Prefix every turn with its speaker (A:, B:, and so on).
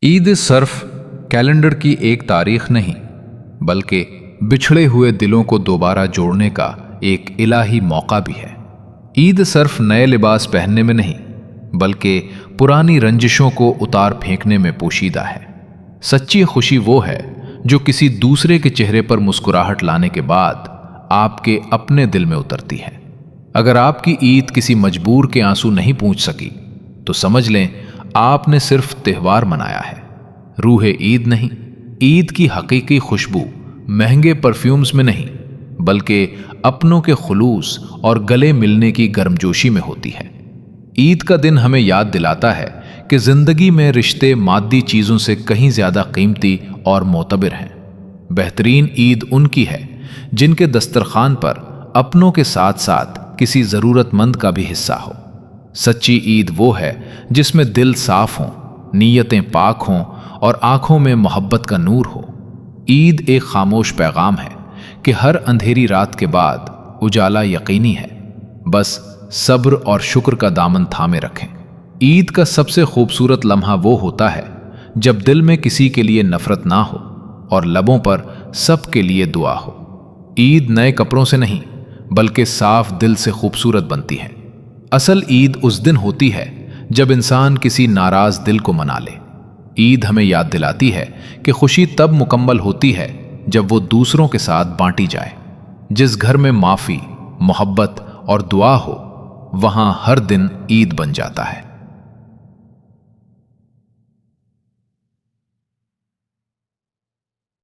A: عید صرف کیلنڈر کی ایک تاریخ نہیں بلکہ بچھڑے ہوئے دلوں کو دوبارہ جوڑنے کا ایک الہی موقع بھی ہے۔ عید صرف نئے لباس پہننے میں نہیں بلکہ پرانی رنجشوں کو اتار پھینکنے میں پوشیدہ ہے۔ سچی خوشی وہ ہے جو کسی دوسرے کے چہرے پر مسکراہٹ لانے کے بعد آپ کے اپنے دل میں اترتی ہے۔ اگر آپ کی عید کسی مجبور کے آنسو نہیں پونچھ سکی تو سمجھ لیں آپ نے صرف تہوار منایا ہے، روح عید نہیں۔ عید کی حقیقی خوشبو مہنگے پرفیومز میں نہیں بلکہ اپنوں کے خلوص اور گلے ملنے کی گرمجوشی میں ہوتی ہے۔ عید کا دن ہمیں یاد دلاتا ہے کہ زندگی میں رشتے مادی چیزوں سے کہیں زیادہ قیمتی اور معتبر ہیں۔ بہترین عید ان کی ہے جن کے دسترخوان پر اپنوں کے ساتھ ساتھ کسی ضرورت مند کا بھی حصہ ہو۔ سچی عید وہ ہے جس میں دل صاف ہوں، نیتیں پاک ہوں اور آنکھوں میں محبت کا نور ہو۔ عید ایک خاموش پیغام ہے کہ ہر اندھیری رات کے بعد اجالا یقینی ہے، بس صبر اور شکر کا دامن تھامے رکھیں۔ عید کا سب سے خوبصورت لمحہ وہ ہوتا ہے جب دل میں کسی کے لیے نفرت نہ ہو اور لبوں پر سب کے لیے دعا ہو۔ عید نئے کپڑوں سے نہیں بلکہ صاف دل سے خوبصورت بنتی ہے۔ اصل عید اس دن ہوتی ہے جب انسان کسی ناراض دل کو منا لے۔ عید ہمیں یاد دلاتی ہے کہ خوشی تب مکمل ہوتی ہے جب وہ دوسروں کے ساتھ بانٹی جائے۔ جس گھر میں معافی، محبت اور دعا ہو، وہاں ہر دن عید بن جاتا ہے۔